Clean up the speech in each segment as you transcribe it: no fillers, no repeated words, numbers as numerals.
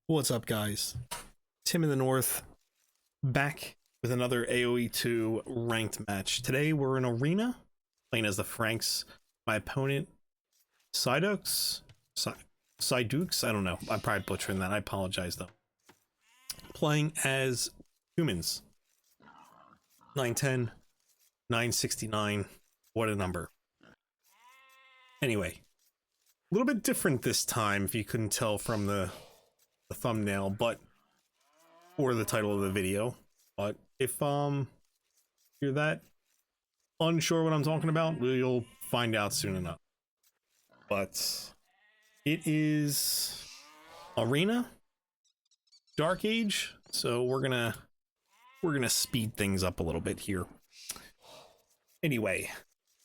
What's up, guys? Tim in the North, back with another AoE2 ranked match. Today we're in Arena, playing as the Franks. My opponent, Sidux? Sidux? I don't know. I'm probably butchering that. I apologize, though. Playing as humans. 910, 969. What a number. Anyway, a little bit different this time, if you couldn't tell from the thumbnail, but or the title of the video. But if you're that unsure what I'm talking about, you'll find out soon enough. But it is Arena, Dark Age, so we're gonna speed things up a little bit here. Anyway,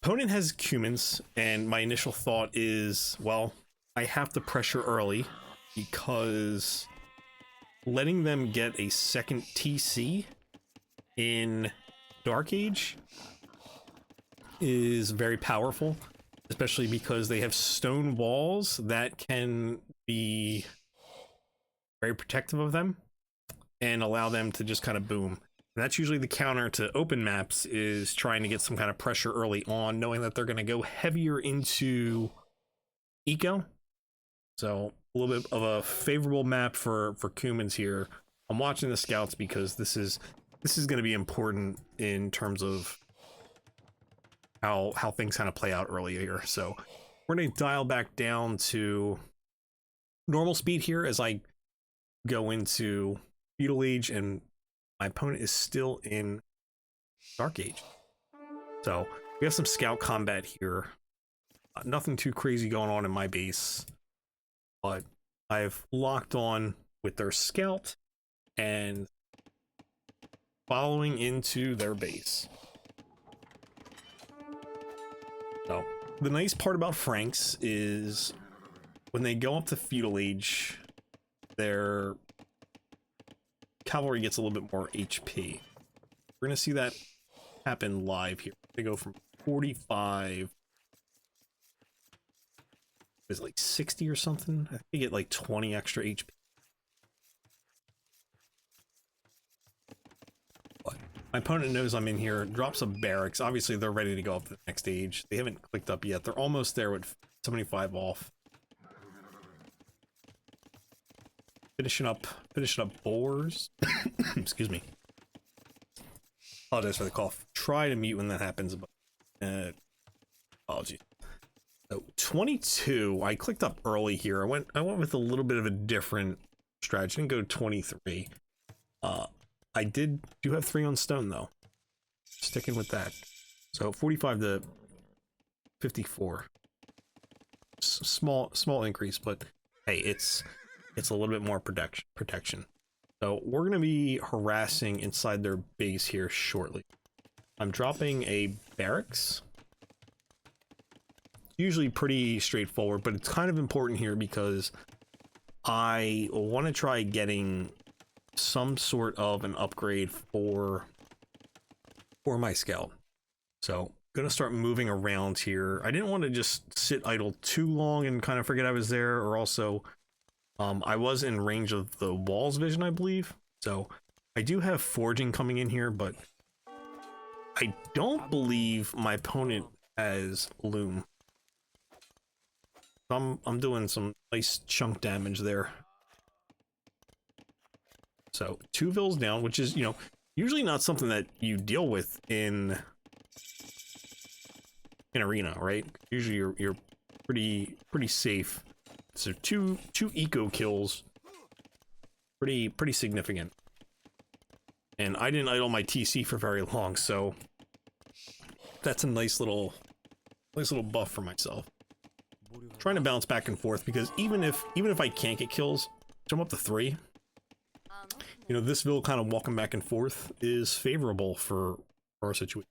opponent has Cumans, and my initial thought is, well, I have to pressure early because letting them get a second TC in Dark Age is very powerful, especially because they have stone walls that can be very protective of them and allow them to just kind of boom. And that's usually the counter to open maps, is trying to get some kind of pressure early on, knowing that they're going to go heavier into eco. So a little bit of a favorable map for Cumans here. I'm watching the scouts because this is going to be important in terms of how things kind of play out earlier here. So we're going to dial back down to normal speed here as I go into Feudal Age, and my opponent is still in Dark Age. So we have some scout combat here. Nothing too crazy going on in my base, but I've locked on with their scout and following into their base. So the nice part about Franks is when they go up to Feudal Age, their cavalry gets a little bit more HP. We're gonna see that happen live here. They go from 45, is like 60 or something. I think they get like 20 extra HP. But my opponent knows I'm in here, drops a barracks. Obviously they're ready to go up to the next stage. They haven't clicked up yet. They're almost there with 75 off. Finishing up boars. Excuse me. Apologize for the cough. Try to mute when that happens, but apologies. So 22, I clicked up early here. I went with a little bit of a different strategy. I didn't go 23. I do have 3 on stone though. Sticking with that. So 45 to 54. Small increase, but hey, it's a little bit more protection. So we're going to be harassing inside their base here shortly. I'm dropping a barracks. Usually pretty straightforward, but it's kind of important here because I want to try getting some sort of an upgrade for my scout. So gonna start moving around here. I didn't want to just sit idle too long and kind of forget I was there, or also I was in range of the walls vision, I believe. So I do have forging coming in here, but I don't believe my opponent has loom. I'm doing some nice chunk damage there. So 2 vills down, which is, usually not something that you deal with in Arena, right? Usually you're pretty safe. So two eco kills, pretty significant. And I didn't idle my TC for very long, so that's a nice little buff for myself. Trying to bounce back and forth, because even if I can't get kills, jump up to 3. This Ville kind of walking back and forth is favorable for our situation.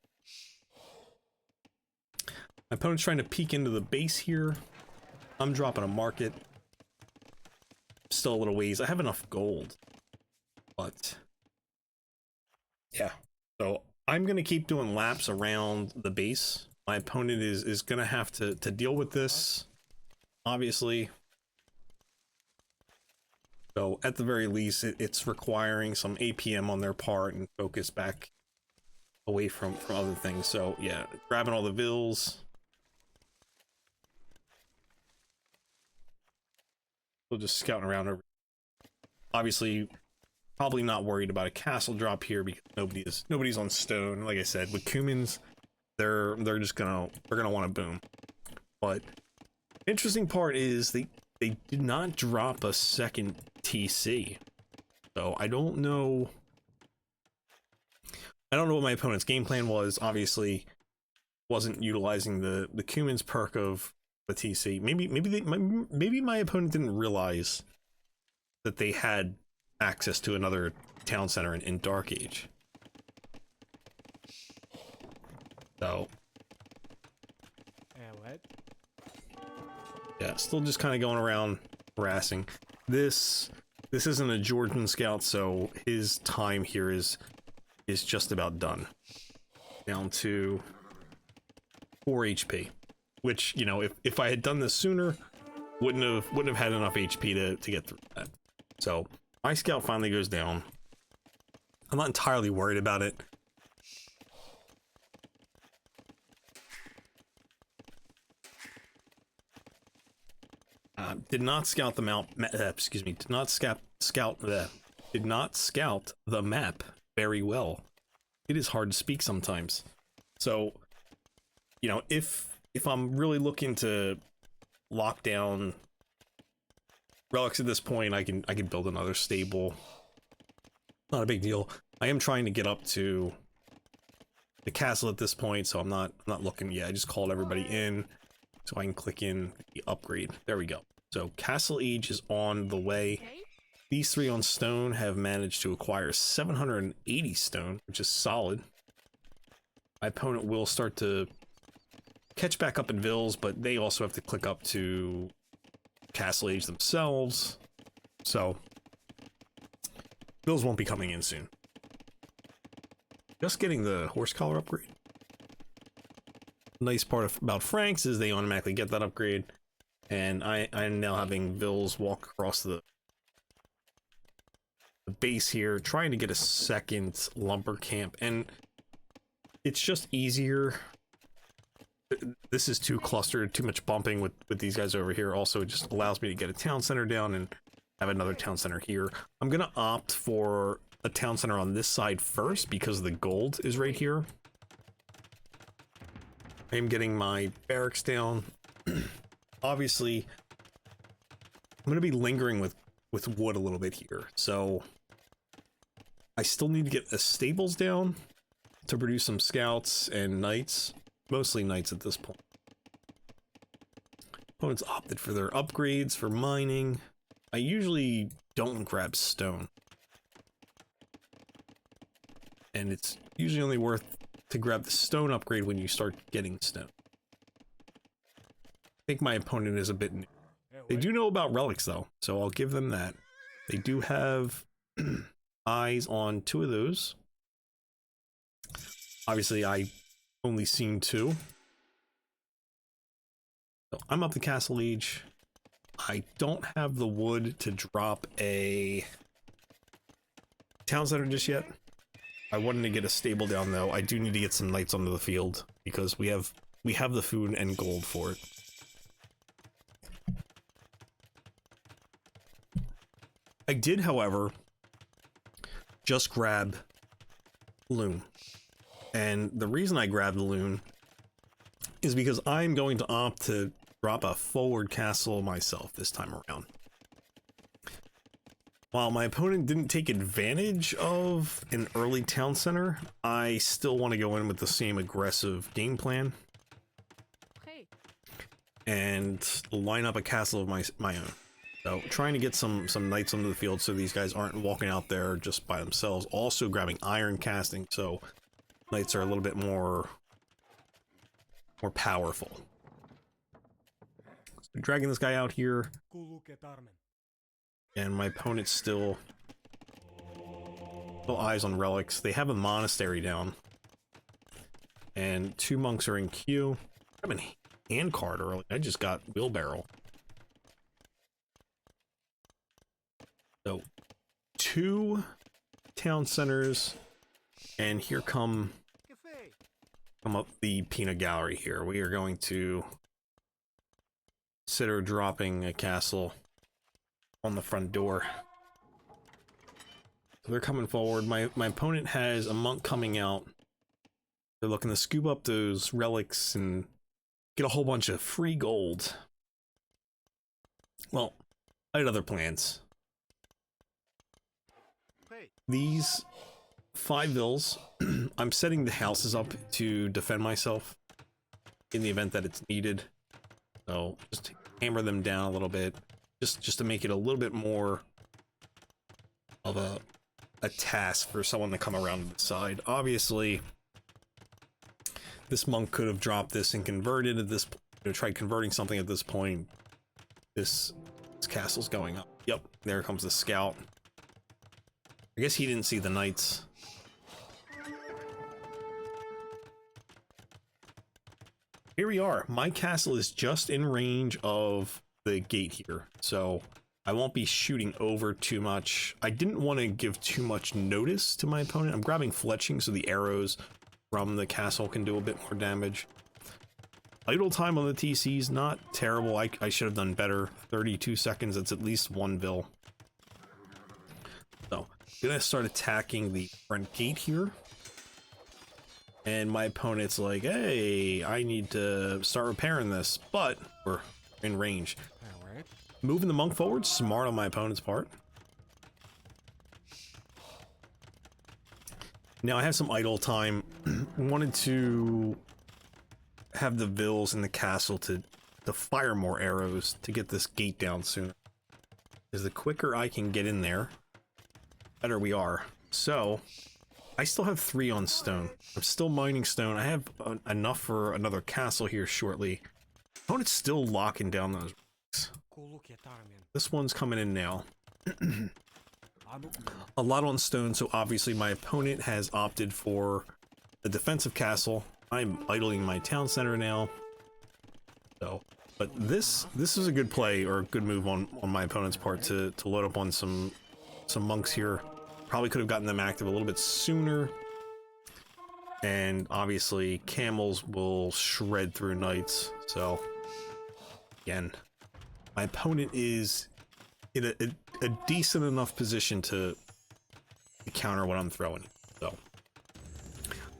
My opponent's trying to peek into the base here. I'm dropping a market. Still a little ways. I have enough gold, but yeah. So I'm gonna keep doing laps around the base. My opponent is gonna have to deal with this, obviously. So at the very least, it's requiring some APM on their part and focus back away from other things. So yeah, grabbing all the vills. We'll just scouting around over. Obviously, probably not worried about a castle drop here because nobody's on stone. Like I said, with Cumans, they're gonna want to boom. But interesting part is they did not drop a second TC. So I don't know what my opponent's game plan was. Obviously, wasn't utilizing the Cuman's perk of the TC. Maybe my opponent didn't realize that they had access to another town center in Dark Age. So what? Yeah, still just kind of going around harassing. This isn't a Georgian scout, so his time here is just about done. Down to 4 HP, which, you know, if I had done this sooner, wouldn't have had enough HP to get through that. So my scout finally goes down. I'm not entirely worried about it. Did not scout the map. Excuse me. Did not scout the map very well. It is hard to speak sometimes. So, you know, if I'm really looking to lock down relics at this point, I can build another stable. Not a big deal. I am trying to get up to the castle at this point, so I'm not looking. Yeah, I just called everybody in, so I can click in the upgrade. There we go. So Castle Age is on the way. These three on stone have managed to acquire 780 stone, which is solid. My opponent will start to catch back up in vills, but they also have to click up to Castle Age themselves. So vills won't be coming in soon. Just getting the horse collar upgrade. Nice part about Franks is they automatically get that upgrade. And I'm now having vills walk across the base here, trying to get a second lumber camp, and it's just easier. This is too clustered, too much bumping with these guys over here. Also, it just allows me to get a town center down and have another town center here. I'm gonna opt for a town center on this side first because the gold is right here. I am getting my barracks down. Obviously, I'm going to be lingering with wood a little bit here, so I still need to get the stables down to produce some scouts and knights, mostly knights at this point. Opponents opted for their upgrades for mining. I usually don't grab stone, and it's usually only worth to grab the stone upgrade when you start getting stone. I think my opponent is a bit new. They do know about relics though, so I'll give them that. They do have eyes on 2 of those. Obviously, I only seen 2. So I'm up the Castle Age. I don't have the wood to drop a town center just yet. I wanted to get a stable down though. I do need to get some knights onto the field because we have the food and gold for it. I did, however, just grab Loon. And the reason I grabbed the Loon is because I'm going to opt to drop a forward castle myself this time around. While my opponent didn't take advantage of an early town center, I still want to go in with the same aggressive game plan. Okay. And line up a castle of my own. So trying to get some knights onto the field so these guys aren't walking out there just by themselves. Also grabbing iron casting so knights are a little bit more powerful. So dragging this guy out here. And my opponent's still eyes on relics. They have a monastery down. And 2 monks are in queue. I have a hand card early. I just got wheelbarrow. So 2 town centers, and here come up the peanut gallery here. We are going to consider dropping a castle on the front door. So they're coming forward. My opponent has a monk coming out. They're looking to scoop up those relics and get a whole bunch of free gold. Well, I had other plans. These 5 vills, I'm setting the houses up to defend myself in the event that it's needed. So just hammer them down a little bit, just to make it a little bit more of a task for someone to come around the side. Obviously, this monk could have dropped this and converted at this, tried converting something at this point. This castle's going up. Yep, there comes the scout. I guess he didn't see the knights. Here we are. My castle is just in range of the gate here, so I won't be shooting over too much. I didn't want to give too much notice to my opponent. I'm grabbing fletching so the arrows from the castle can do a bit more damage. Idle time on the TC is not terrible. I should have done better. 32 seconds, that's at least 1 vill. So, I'm gonna start attacking the front gate here. And my opponent's like, hey, I need to start repairing this, but we're in range. All right. Moving the monk forward, smart on my opponent's part. Now I have some idle time. Wanted to have the vills in the castle to fire more arrows to get this gate down sooner. Because the quicker I can get in there, better we are. So, I still have 3 on stone. I'm still mining stone. I have enough for another castle here shortly. Opponent's still locking down those rocks. This one's coming in now. A lot on stone, so obviously my opponent has opted for a defensive castle. I'm idling my town center now. So, but this is a good play or a good move on my opponent's part to load up on some monks here. Probably could have gotten them active a little bit sooner. And obviously camels will shred through knights. So again, my opponent is in a decent enough position to counter what I'm throwing. So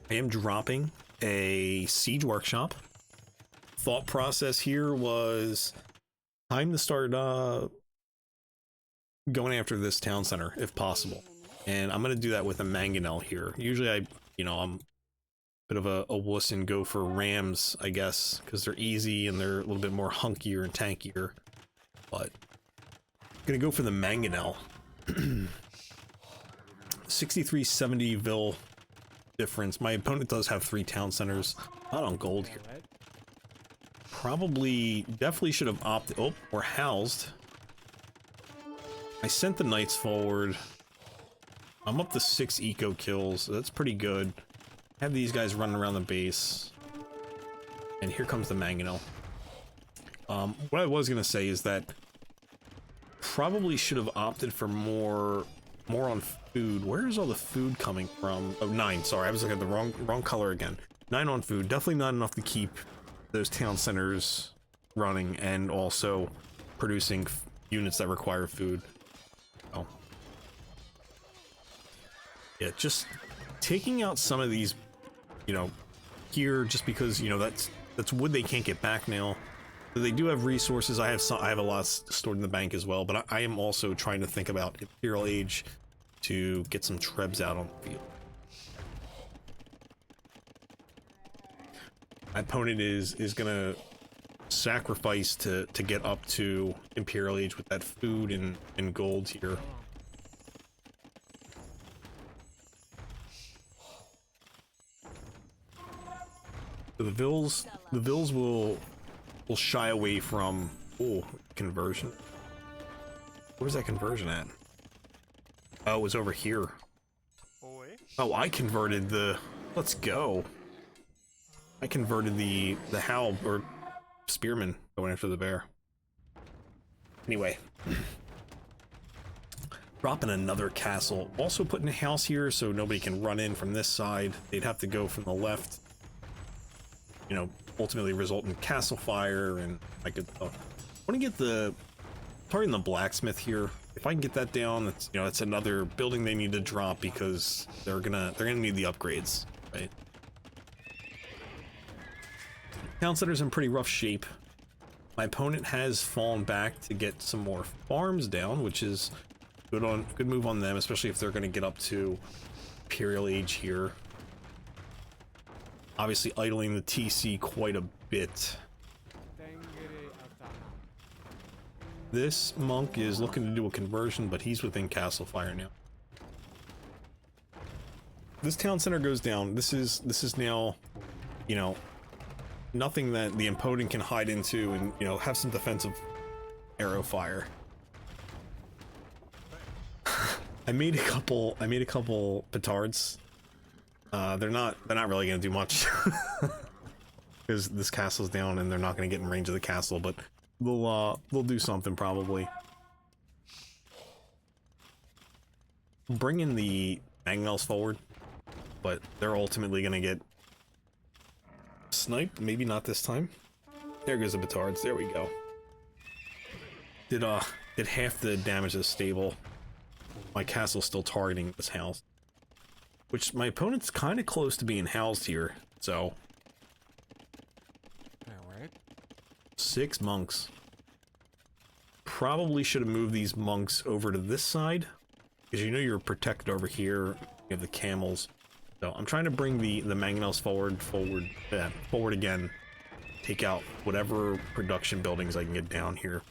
I am dropping a siege workshop. Thought process here was time to start going after this town center if possible. And I'm going to do that with a mangonel here. Usually I'm a bit of a wuss and go for rams, I guess, because they're easy and they're a little bit more hunkier and tankier. But I'm going to go for the mangonel. 6370 vil difference. My opponent does have 3 town centers. Not on gold here. Definitely should have opted. Oh, we're housed. I sent the knights forward. I'm up to 6 eco kills, so that's pretty good. Have these guys running around the base. And here comes the mangonel. What I was gonna say is that probably should have opted for more on food. Where is all the food coming from? Oh, 9, sorry, I was looking at the wrong color again. 9 on food, definitely not enough to keep those town centers running and also producing units that require food. Oh. Yeah, just taking out some of these, here just because, that's wood they can't get back now. They do have resources. I have a lot stored in the bank as well, but I am also trying to think about Imperial Age to get some trebs out on the field. My opponent is gonna sacrifice to get up to Imperial Age with that food and gold here. So the vills will shy away from conversion. Where's that conversion at? Oh, it was over here. Oh, I converted the. Let's go. I converted the howl or spearman going after the bear. Anyway, Dropping another castle. Also putting a house here so nobody can run in from this side. They'd have to go from the left. You know, ultimately result in castle fire, and I could want to get the targeting the blacksmith here. If I can get that down, that's, you know, it's another building they need to drop because they're gonna need the upgrades, right? Town center's in pretty rough shape. My opponent has fallen back to get some more farms down, which is good move on them, especially if they're going to get up to Imperial Age here. Obviously idling the TC quite a bit. This monk is looking to do a conversion, but he's within castle fire now. This town center goes down. This is now, you know, nothing that the opponent can hide into and, you know, have some defensive arrow fire. I made a couple petards. They're not really gonna do much because this castle's down and they're not gonna get in range of the castle, but they'll do something probably. Bringing the mangonels forward, but they're ultimately gonna get sniped. Maybe not this time. There goes the petards. There we go. Did half the damage to the stable. My castle's still targeting this house, which my opponent's kind of close to being housed here. So, all right. 6 monks. Probably should have moved these monks over to this side, because you know you're protected over here. You have the camels. So I'm trying to bring the mangonels forward again. Take out whatever production buildings I can get down here.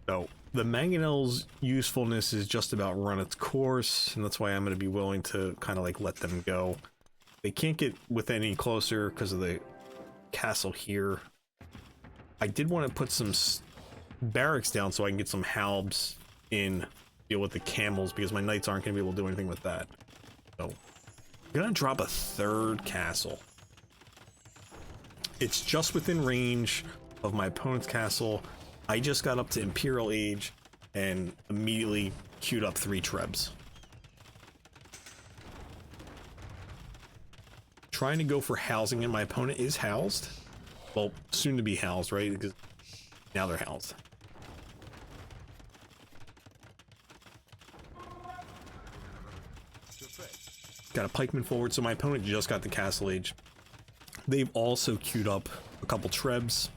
So the mangonels' usefulness is just about run its course, and that's why I'm going to be willing to kind of like let them go. They can't get with any closer because of the castle here. I did want to put some barracks down so I can get some halbs in, deal with the camels, because my knights aren't going to be able to do anything with that. So I'm going to drop a 3rd castle. It's just within range of my opponent's castle. I just got up to Imperial Age and immediately queued up 3 trebs. Trying to go for housing, and my opponent is housed. Well, soon to be housed, right? Because now they're housed. Got a pikeman forward, so my opponent just got the castle age. They've also queued up a couple trebs.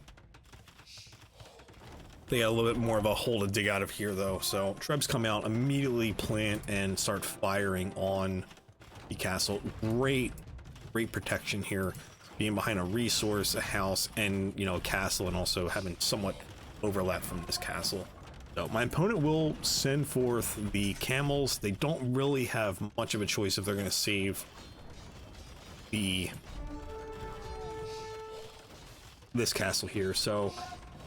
They got a little bit more of a hole to dig out of here, though. So trebs come out, immediately plant and start firing on the castle. Great protection here, being behind a resource, a house, and, you know, a castle, and also having somewhat overlap from this castle. So my opponent will send forth the camels. They don't really have much of a choice if they're going to save this castle here. So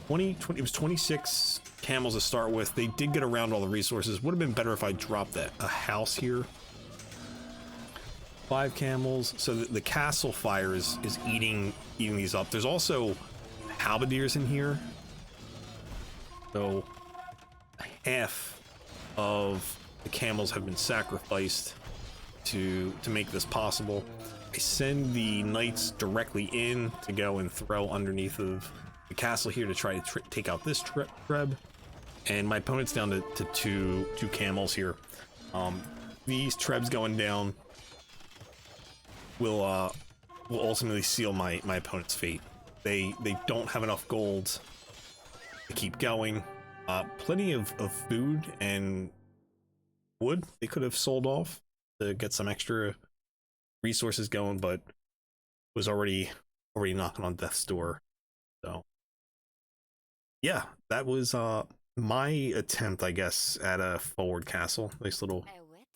it was 26 camels to start with. They did get around all the resources. Would have been better if I dropped a house here. 5 camels. So the castle fire is eating these up. There's also halberdiers in here. So half of the camels have been sacrificed to make this possible. I send the knights directly in to go and throw underneath of the castle here to try to take out this treb, and my opponent's down to two camels here. These trebs going down will ultimately seal my opponent's fate. They don't have enough gold to keep going. Plenty of food and wood they could have sold off to get some extra resources going, but was already knocking on death's door. So yeah, that was my attempt, I guess, at a forward castle. Nice little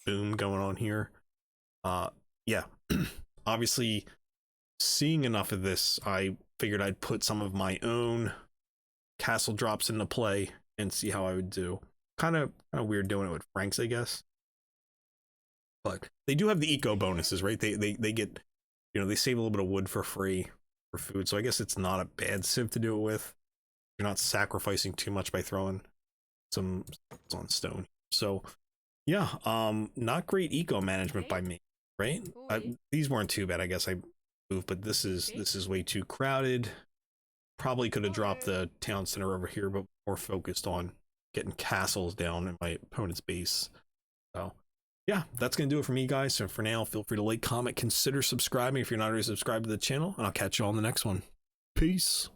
boom going on here. Yeah, obviously seeing enough of this, I figured I'd put some of my own castle drops into play and see how I would do. Kind of weird doing it with Franks, I guess. But they do have the eco bonuses, right? They get, you know, they save a little bit of wood for free for food. So I guess it's not a bad civ to do it with. You're not sacrificing too much by throwing some on stone. So yeah, not great eco management by me, right? These weren't too bad, I guess I moved, but this is way too crowded. Probably could have dropped the town center over here, but more focused on getting castles down in my opponent's base. So yeah, that's gonna do it for me, guys. So for now, feel free to like, comment, consider subscribing if you're not already subscribed to the channel, and I'll catch you all in the next one. Peace.